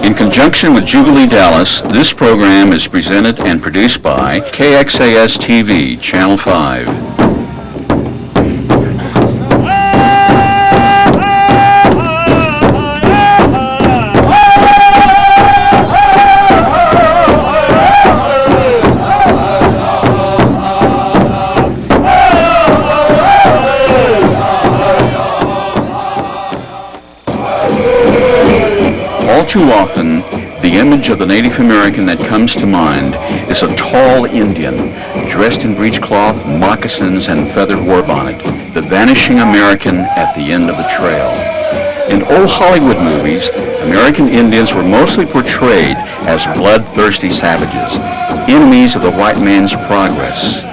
In conjunction with Jubilee Dallas, this program is presented and produced by KXAS TV, Channel 5. All too often, the image of the Native American that comes to mind is a tall Indian, dressed in breechcloth, moccasins, and feathered war bonnet, the vanishing American at the end of the trail. In old Hollywood movies, American Indians were mostly portrayed as bloodthirsty savages, enemies of the white man's progress.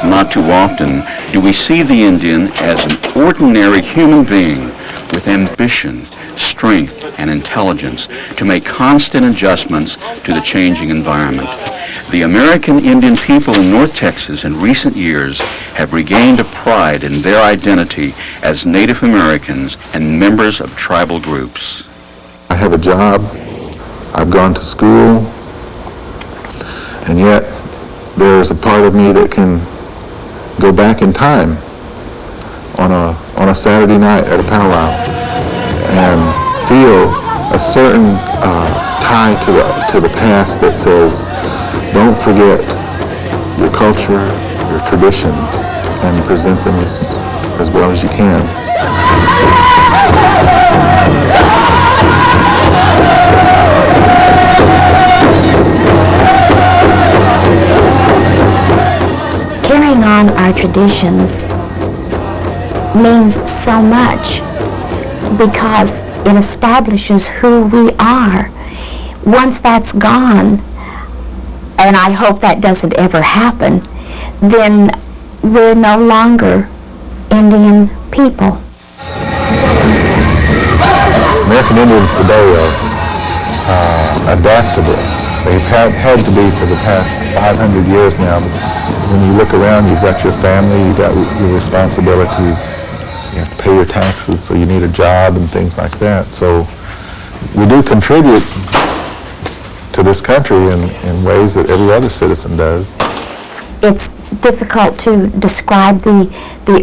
Not too often do we see the Indian as an ordinary human being with ambition, strength, and intelligence to make constant adjustments to the changing environment. The American Indian people in North Texas in recent years have regained a pride in their identity as Native Americans and members of tribal groups. I have a job, I've gone to school, and yet there's a part of me that can go back in time on a Saturday night at a powwow and feel a certain tie to the past that says, don't forget your culture, your traditions, and present them as well as you can. Carrying on our traditions means so much because it establishes who we are. Once that's gone, and I hope that doesn't ever happen, then we're no longer Indian people. American Indians today are adaptable. They've had to be for the past 500 years now. When you look around, you've got your family, you've got your responsibilities. You have to pay your taxes, so you need a job and things like that. So we do contribute to this country in ways that every other citizen does. It's difficult to describe the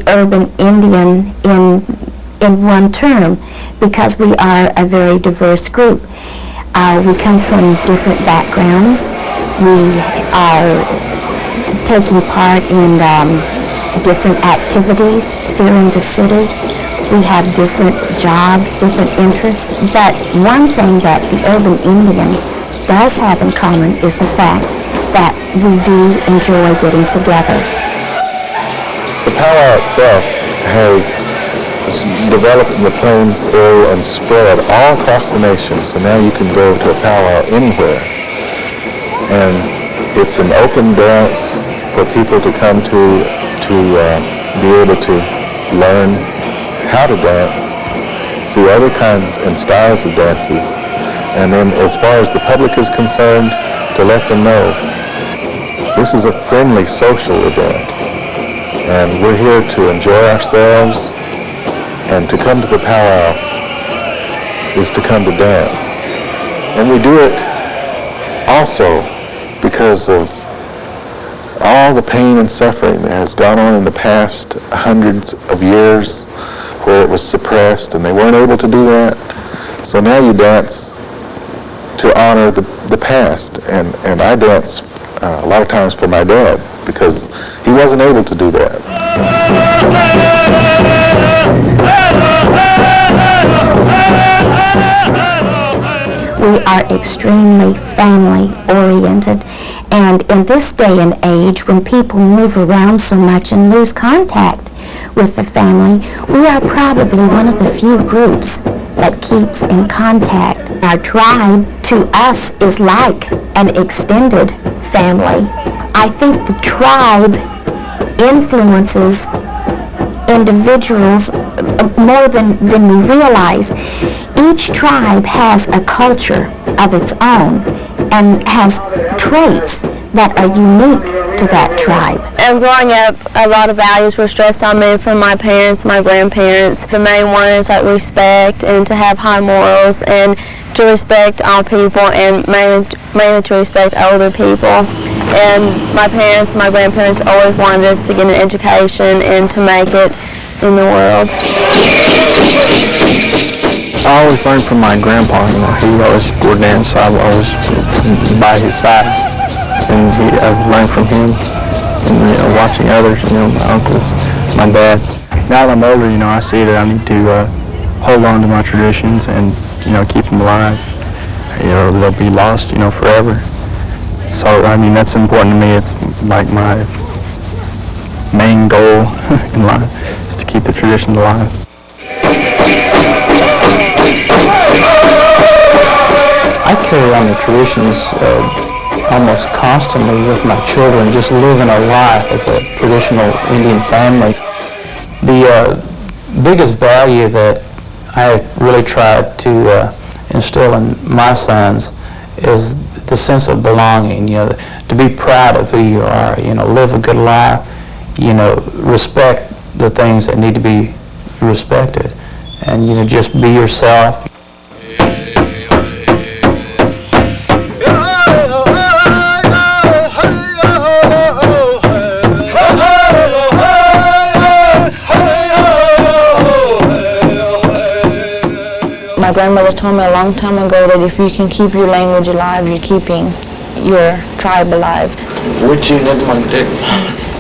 urban Indian in one term because we are a very diverse group. We come from different backgrounds. We are taking part in different activities here in the city. We have different jobs, different interests, but one thing that the urban Indian does have in common is the fact that we do enjoy getting together. The powwow itself has developed in the Plains area and spread all across the nation, so now you can go to a powwow anywhere. And it's an open dance for people to come to be able to learn how to dance, see other kinds and styles of dances, and then as far as the public is concerned, to let them know this is a friendly social event, and we're here to enjoy ourselves, and to come to the powwow is to come to dance. And we do it also because of all the pain and suffering that has gone on in the past hundreds of years where it was suppressed and they weren't able to do that. So now you dance to honor the past. And I dance a lot of times for my dad because he wasn't able to do that. We are extremely family-oriented, and in this day and age, when people move around so much and lose contact with the family, we are probably one of the few groups that keeps in contact. Our tribe, to us, is like an extended family. I think the tribe influences individuals more than we realize. each tribe has a culture of its own and has traits that are unique to that tribe. And growing up, a lot of values were stressed on me from my parents, my grandparents. The main one is like respect and to have high morals and to respect all people and mainly to respect older people. And my parents, my grandparents always wanted us to get an education and to make it in the world. I always learned from my grandpa, he always would dance, so I was always by his side. And I learned from him and watching others, my uncles, my dad. Now that I'm older, I see that I need to hold on to my traditions and, keep them alive. They'll be lost, forever. So, that's important to me. It's like my main goal in life is to keep the tradition alive. I carry on the traditions almost constantly with my children, just living a life as a traditional Indian family. The biggest value that I have really tried to instill in my sons is the sense of belonging, to be proud of who you are, live a good life, respect the things that need to be respected, and just be yourself. My grandmother told me a long time ago that if you can keep your language alive, you're keeping your tribe alive.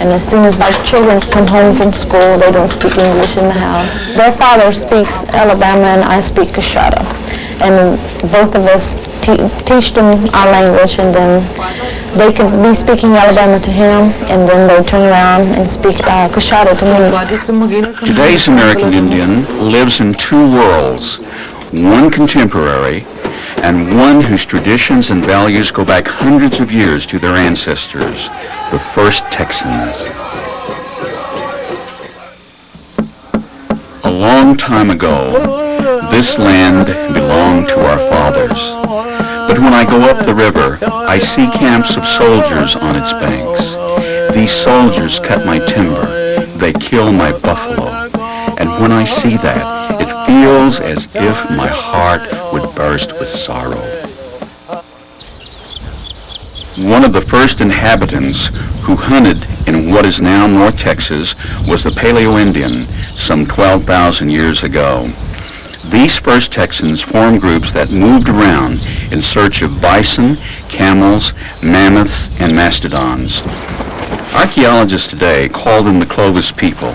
And as soon as my children come home from school, they don't speak English in the house. Their father speaks Alabama and I speak Coshada. And both of us teach them our language, and then they can be speaking Alabama to him, and then they turn around and speak Coshada to me. Today's American Indian lives in two worlds, one contemporary and one whose traditions and values go back hundreds of years to their ancestors, the first Texans. A long time ago, this land belonged to our fathers. But when I go up the river, I see camps of soldiers on its banks. These soldiers cut my timber. They kill my buffalo. And when I see that, it feels as if my heart would burst with sorrow. One of the first inhabitants who hunted in what is now North Texas was the Paleo-Indian some 12,000 years ago. These first Texans formed groups that moved around in search of bison, camels, mammoths, and mastodons. Archaeologists today call them the Clovis people.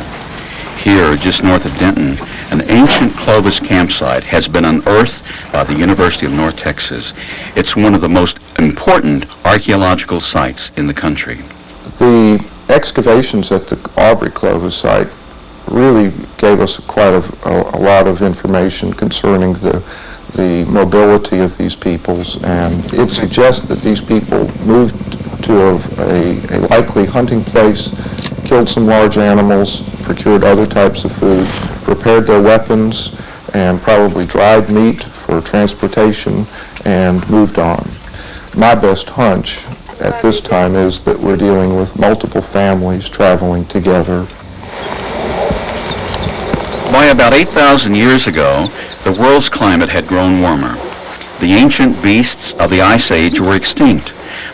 Here, just north of Denton, an ancient Clovis campsite has been unearthed by the University of North Texas. It's one of the most important archaeological sites in the country. The excavations at the Aubrey Clovis site really gave us quite a lot of information concerning the mobility of these peoples, and it suggests that these people moved to a likely hunting place, killed some large animals, procured other types of food, prepared their weapons, and probably dried meat for transportation, and moved on. My best hunch at this time is that we're dealing with multiple families traveling together. By about 8,000 years ago, the world's climate had grown warmer. The ancient beasts of the Ice Age were extinct,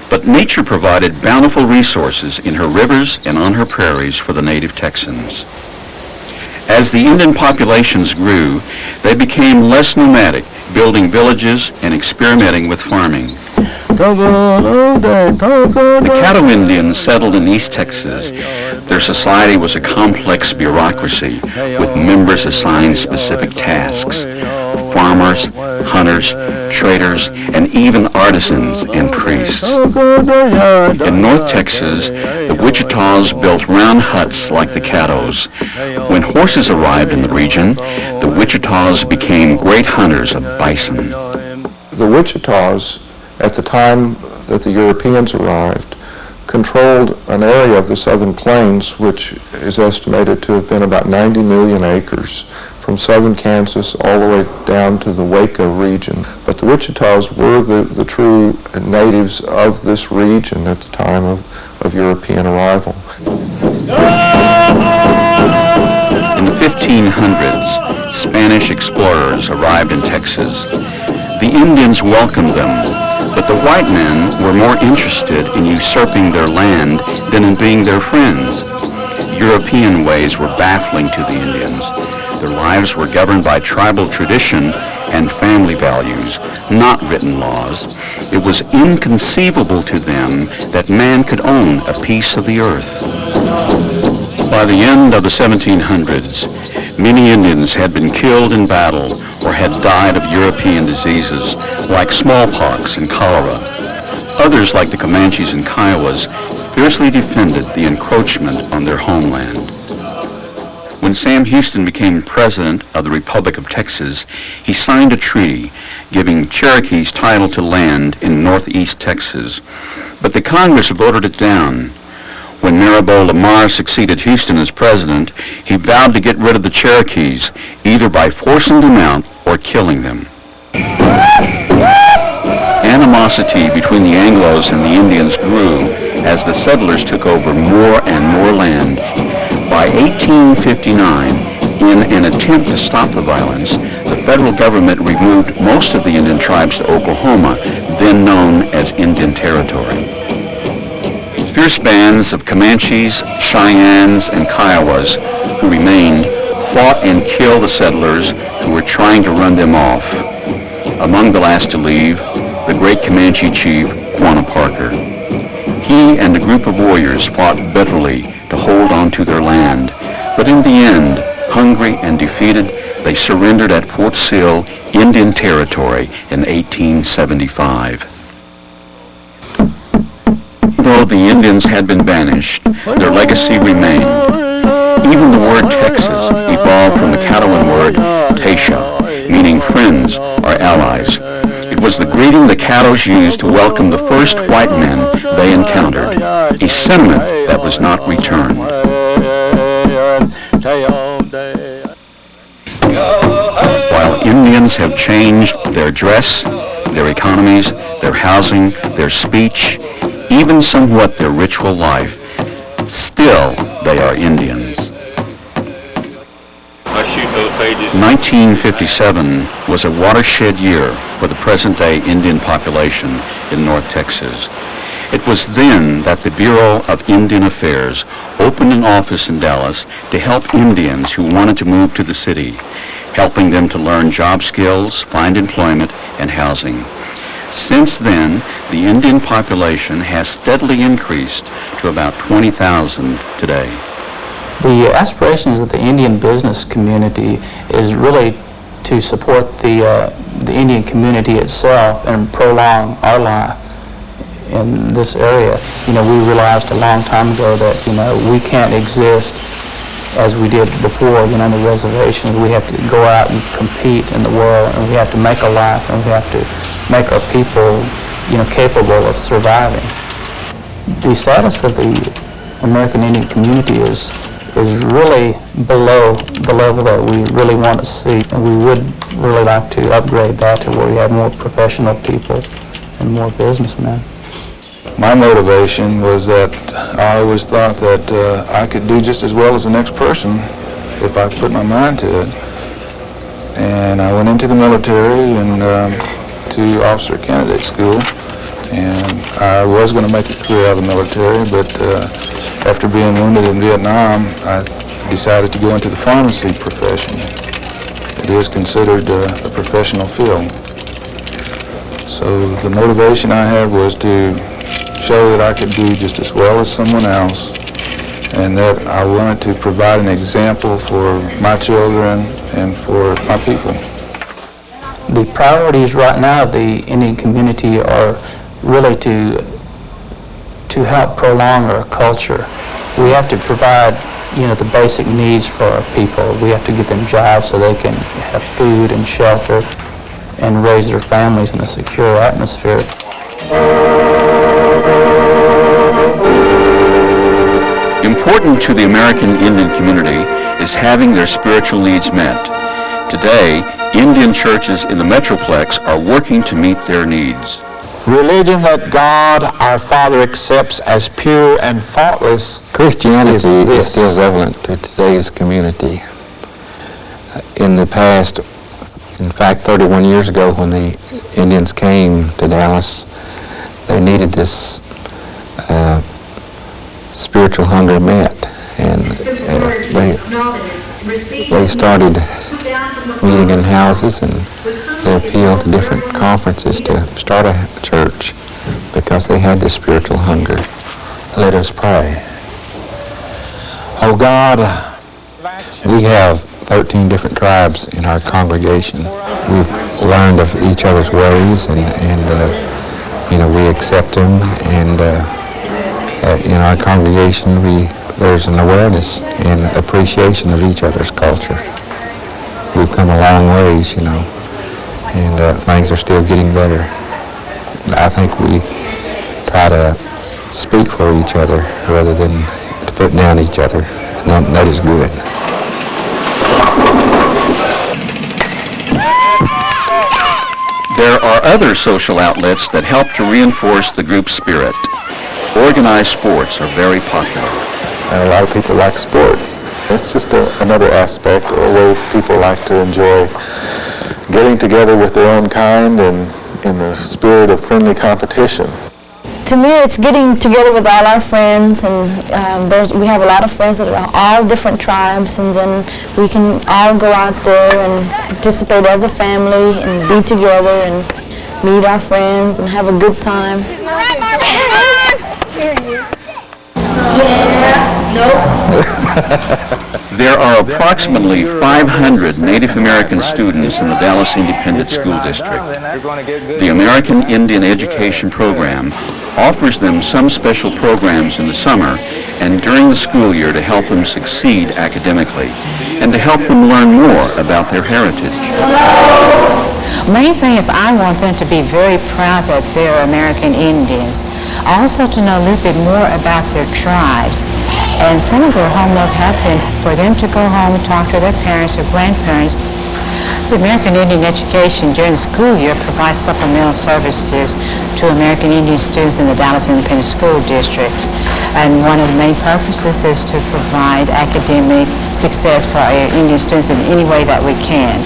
but nature provided bountiful resources in her rivers and on her prairies for the native Texans. As the Indian populations grew, they became less nomadic, building villages and experimenting with farming. The Caddo Indians settled in East Texas. Their society was a complex bureaucracy with members assigned specific tasks: farmers, hunters, traders, and even artisans and priests. In North Texas, the Wichitas built round huts like the Caddos. When horses arrived in the region, the Wichitas became great hunters of bison. The Wichitas, at the time that the Europeans arrived, controlled an area of the southern plains which is estimated to have been about 90 million acres from southern Kansas all the way down to the Waco region. But the Wichitas were the true natives of this region at the time of European arrival. In the 1500s, Spanish explorers arrived in Texas. The Indians welcomed them, but the white men were more interested in usurping their land than in being their friends. European ways were baffling to the Indians. Their lives were governed by tribal tradition and family values, not written laws. It was inconceivable to them that man could own a piece of the earth. By the end of the 1700s, many Indians had been killed in battle or had died of European diseases like smallpox and cholera. Others, like the Comanches and Kiowas, fiercely defended the encroachment on their homeland. When Sam Houston became president of the Republic of Texas, he signed a treaty giving Cherokees title to land in northeast Texas, but the Congress voted it down. When Maribel Lamar succeeded Houston as president, he vowed to get rid of the Cherokees, either by forcing them out or killing them. Animosity between the Anglos and the Indians grew as the settlers took over more and more land. By 1859, in an attempt to stop the violence, the federal government removed most of the Indian tribes to Oklahoma, then known as Indian Territory. Fierce bands of Comanches, Cheyennes, and Kiowas who remained fought and killed the settlers who were trying to run them off. Among the last to leave, the great Comanche chief, Quanah Parker. He and a group of warriors fought bitterly to hold on to their land, but in the end, hungry and defeated, they surrendered at Fort Sill, Indian Territory in 1875. Though the Indians had been banished, their legacy remained. Even the word Texas evolved from the Catalan word Teixa, meaning friends or allies. It was the greeting the Caddos used to welcome the first white men they encountered, a sentiment that was not returned. While Indians have changed their dress, their economies, their housing, their speech, even somewhat their ritual life, still they are Indians. 1957 was a watershed year for the present-day Indian population in North Texas. It was then that the Bureau of Indian Affairs opened an office in Dallas to help Indians who wanted to move to the city, helping them to learn job skills, find employment, and housing. Since then, the Indian population has steadily increased to about 20,000 today. The aspirations of the Indian business community is really to support the Indian community itself and prolong our life in this area. You know, we realized a long time ago that, you know, we can't exist as we did before, you know, on the reservations. We have to go out and compete in the world, and we have to make a life, and we have to make our people, you know, capable of surviving. The status of the American Indian community is really below the level that we really want to see, and we would really like to upgrade that to where we have more professional people and more businessmen. My motivation was that I always thought that I could do just as well as the next person if I put my mind to it. And I went into the military and to officer candidate school, and I was going to make a career out of the military, but after being wounded in Vietnam, I decided to go into the pharmacy profession. It is considered a professional field. So the motivation I had was to show that I could do just as well as someone else, and that I wanted to provide an example for my children and for my people. The priorities right now of the Indian community are really to help prolong our culture. We have to provide, you know, the basic needs for our people. We have to get them jobs so they can have food and shelter and raise their families in a secure atmosphere. Important to the American Indian community is having their spiritual needs met. Today, Indian churches in the Metroplex are working to meet their needs. Religion that God, our Father, accepts as pure and faultless. Christianity is still relevant to today's community. In the past, in fact, 31 years ago when the Indians came to Dallas, they needed this spiritual hunger met, and they started meeting in houses, and they appealed to different conferences to start a church because they had this spiritual hunger. Let us pray. Oh God, we have 13 different tribes in our congregation. We've learned of each other's ways, and we accept them, and in our congregation there's an awareness and appreciation of each other's culture. We've come a long ways, and things are still getting better. I think we try to speak for each other rather than to put down each other, and that is good. There are other social outlets that help to reinforce the group spirit. Organized sports are very popular. And a lot of people like sports. It's just another aspect or a way people like to enjoy getting together with their own kind and in the spirit of friendly competition. To me, it's getting together with all our friends, and we have a lot of friends that are all different tribes, and then we can all go out there and participate as a family and be together and meet our friends and have a good time. There are approximately 500 Native American students in the Dallas Independent School District. The American Indian Education Program offers them some special programs in the summer and during the school year to help them succeed academically and to help them learn more about their heritage. Main thing is I want them to be very proud that they're American Indians. Also to know a little bit more about their tribes. And some of their homework has been for them to go home and talk to their parents or grandparents. The American Indian Education during the school year provides supplemental services to American Indian students in the Dallas Independent School District. And one of the main purposes is to provide academic success for our Indian students in any way that we can.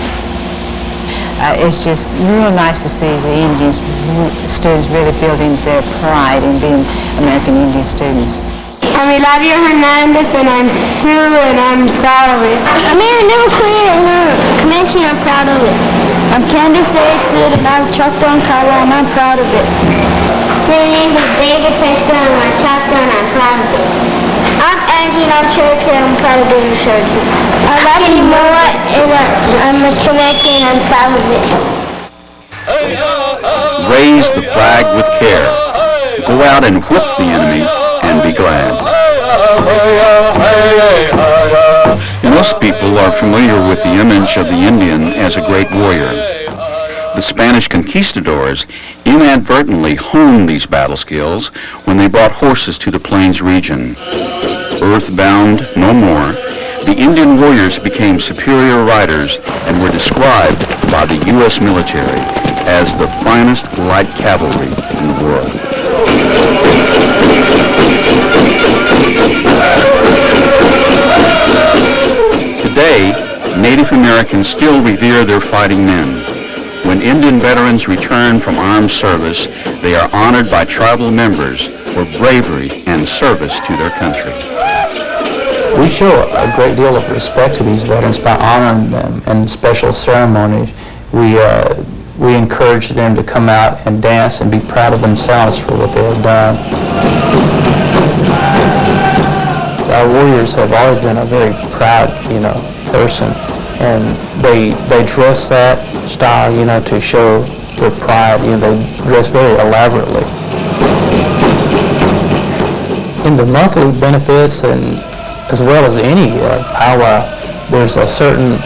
It's just real nice to see the Indian students really building their pride in being American Indian students. I'm Eladia Hernandez, and I'm Sioux, and I'm proud of it. I'm Aaron Newclear, and I'm Comanche, and I'm proud of it. I'm Candace Aitzid, and I'm Choctaw and Kiowa, and I'm proud of it. My name is David Peshka, and I'm Choctaw, and I'm proud of it. I'm Angie, and I'm Cherokee, and I'm proud of being Cherokee. I'm Kenny Moa, and I'm a Comanche, and I'm proud of it. Raise the flag with care. Go out and whip the enemy and be glad. Most people are familiar with the image of the Indian as a great warrior. The Spanish conquistadors inadvertently honed these battle skills when they brought horses to the Plains region. Earthbound no more, the Indian warriors became superior riders and were described by the U.S. military as the finest light cavalry in the world. Today, Native Americans still revere their fighting men. When Indian veterans return from armed service, they are honored by tribal members for bravery and service to their country. We show a great deal of respect to these veterans by honoring them in special ceremonies. We encourage them to come out and dance and be proud of themselves for what they have done. Our warriors have always been a very proud, person, and they dress that style, to show their pride. They dress very elaborately. In the monthly benefits, and as well as any powwow, there's a certain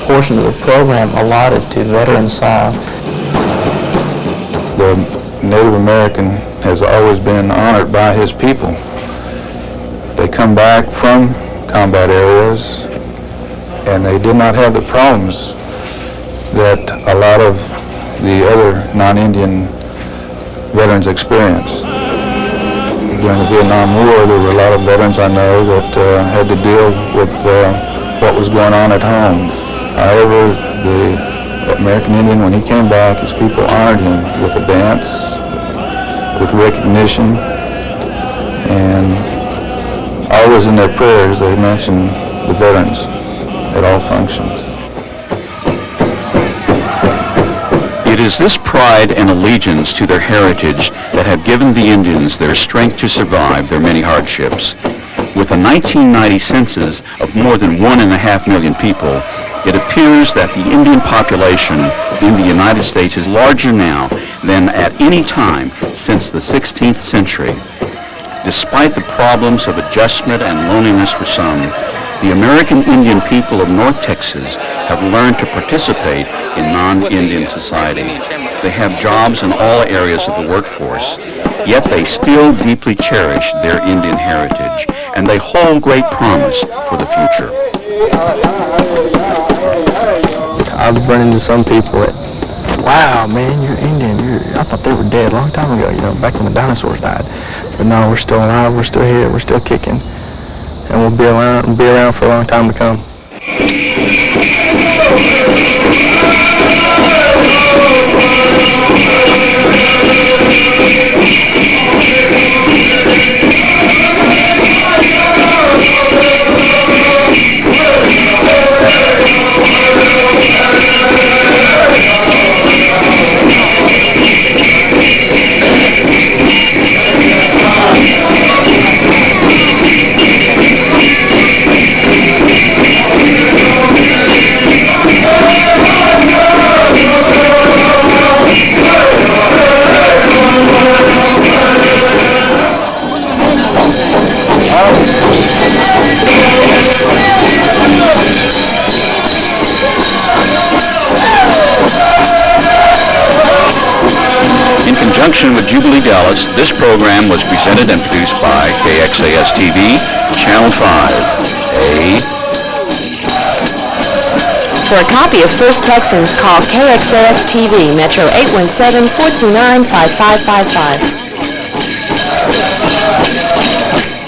portion of the program allotted to veteran song. The Native American has always been honored by his people. They come back from combat areas, and they did not have the problems that a lot of the other non-Indian veterans experience. During the Vietnam War, there were a lot of veterans I know that had to deal with what was going on at home. However, the American Indian, when he came back, his people honored him with a dance, with recognition, and always in their prayers they mentioned the veterans at all functions. It is this pride and allegiance to their heritage that have given the Indians their strength to survive their many hardships. With a 1990 census of more than 1.5 million people, it appears that the Indian population in the United States is larger now than at any time since the 16th century. Despite the problems of adjustment and loneliness for some, the American Indian people of North Texas have learned to participate in non-Indian society. They have jobs in all areas of the workforce, yet they still deeply cherish their Indian heritage, and they hold great promise for the future. I've run into some people that, wow, man, you're Indian. I thought they were dead a long time ago, back when the dinosaurs died. But no, we're still alive, we're still here, we're still kicking. And we'll be around for a long time to come. In conjunction with Jubilee Dallas, this program was presented and produced by KXAS TV, Channel 5A. For a copy of First Texans, call KXAS TV, Metro 817-429-5555.